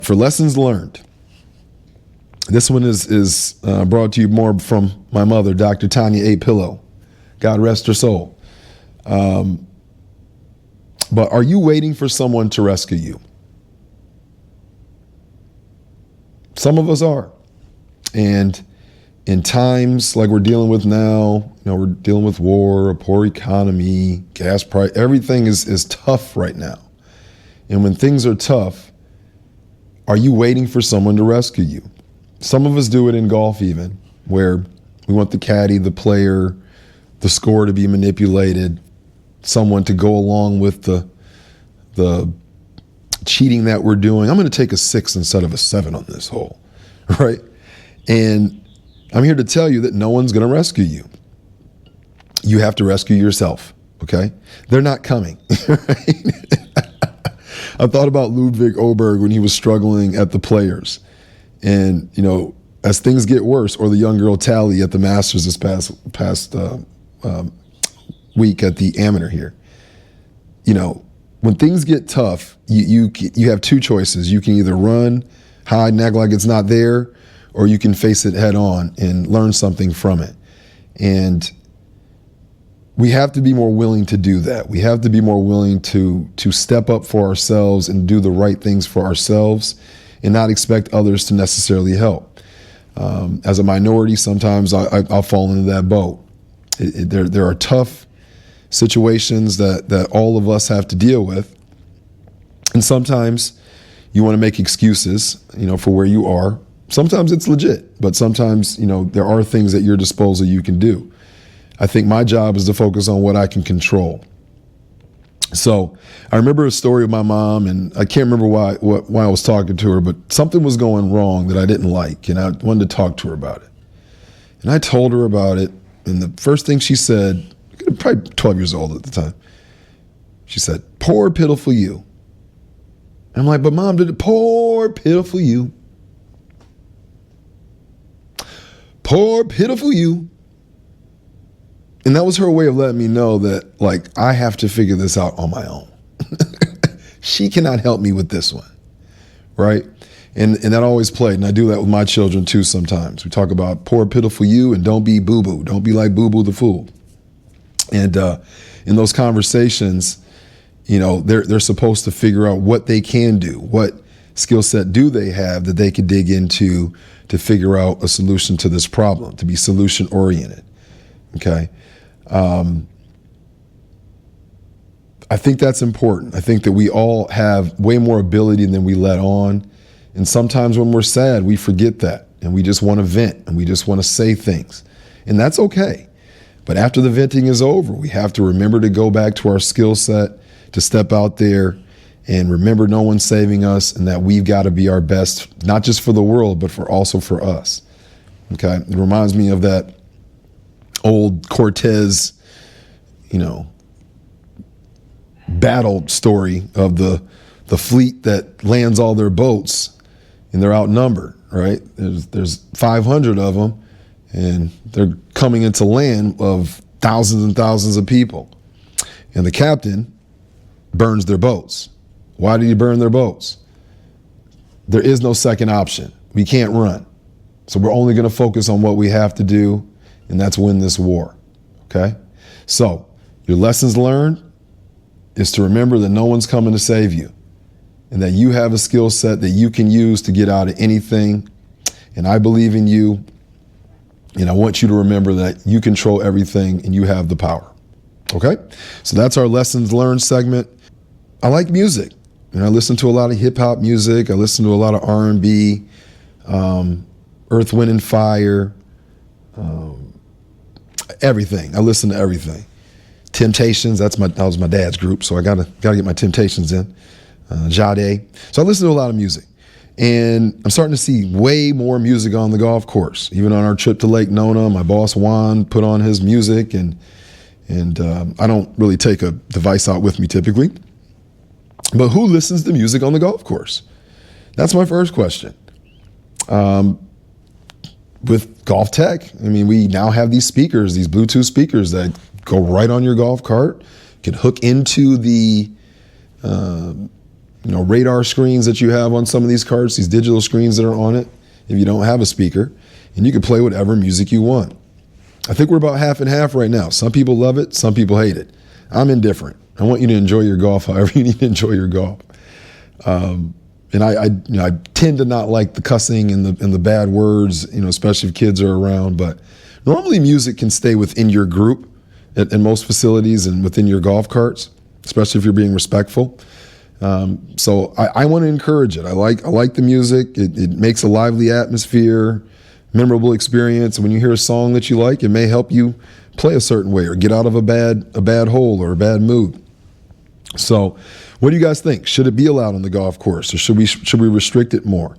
For lessons learned, this one is brought to you more from my mother, Dr. Tanya A. Pillow. God rest her soul. But are you waiting for someone to rescue you? Some of us are. And in times like we're dealing with now, we're dealing with war, a poor economy, gas price, everything is tough right now. And when things are tough, are you waiting for someone to rescue you? Some of us do it in golf even, where we want the caddy, the player, the score to be manipulated, someone to go along with the cheating that we're doing. I'm going to take a 6 instead of a 7 on this hole, right? And I'm here to tell you that no one's going to rescue you. You have to rescue yourself, okay? They're not coming, right? I thought about Ludwig Oberg when he was struggling at the Players. And, as things get worse, or the young girl Tally at the Masters this past week at the Amateur here, when things get tough, you have two choices. You can either run, hide, and act like it's not there, or you can face it head on and learn something from it. And we have to be more willing to do that. We have to be more willing to step up for ourselves and do the right things for ourselves and not expect others to necessarily help. As a minority, sometimes I'll fall into that boat. There are tough situations that all of us have to deal with. And sometimes you want to make excuses, for where you are. Sometimes it's legit, but sometimes, there are things at your disposal you can do. I think my job is to focus on what I can control. So I remember a story of my mom, and I can't remember why I was talking to her, but something was going wrong that I didn't like, and I wanted to talk to her about it. And I told her about it, and the first thing she said, probably 12 years old at the time, she said, "Poor, pitiful you." I'm like, "But Mom, poor, pitiful you. Poor, pitiful you." And that was her way of letting me know that, I have to figure this out on my own. She cannot help me with this one, right? And that always played, and I do that with my children too sometimes. We talk about poor, pitiful you, and don't be boo-boo. Don't be like boo-boo the fool. And in those conversations, they're supposed to figure out what they can do, what skill set do they have that they can dig into to figure out a solution to this problem, to be solution-oriented, okay? I think that's important. I think that we all have way more ability than we let on. And sometimes when we're sad, we forget that and we just want to vent and we just want to say things. And that's okay. But after the venting is over, we have to remember to go back to our skill set, to step out there and remember no one's saving us and that we've got to be our best, not just for the world, but also for us. Okay. It reminds me of that old Cortez, battle story of the fleet that lands all their boats and they're outnumbered, right? There's 500 of them and they're coming into land of thousands and thousands of people. And the captain burns their boats. Why did he burn their boats? There is no second option. We can't run. So we're only going to focus on what we have to do, and that's win this war, okay? So your lessons learned is to remember that no one's coming to save you and that you have a skill set that you can use to get out of anything. And I believe in you, and I want you to remember that you control everything and you have the power, okay? So that's our lessons learned segment. I like music, and I listen to a lot of hip hop music. I listen to a lot of R&B, Earth, Wind and Fire, everything. I listen to everything. Temptations, that was my dad's group, so I gotta get my Temptations in. Jade. So I listen to a lot of music. And I'm starting to see way more music on the golf course. Even on our trip to Lake Nona, my boss Juan put on his music, and I don't really take a device out with me typically. But who listens to music on the golf course? That's my first question. With Golf Tech, I mean, we now have these speakers, these Bluetooth speakers that go right on your golf cart, can hook into the radar screens that you have on some of these carts, these digital screens that are on it, if you don't have a speaker, and you can play whatever music you want. I think we're about half and half right now. Some people love it, some people hate it. I'm indifferent. I want you to enjoy your golf however you need to enjoy your golf. And I tend to not like the cussing and the bad words, especially if kids are around. But normally music can stay within your group in most facilities and within your golf carts, especially if you're being respectful. So I want to encourage it. I like the music. It makes a lively atmosphere, memorable experience. And when you hear a song that you like, it may help you play a certain way or get out of a bad hole or a bad mood. So what do you guys think? Should it be allowed on the golf course, or should we restrict it more?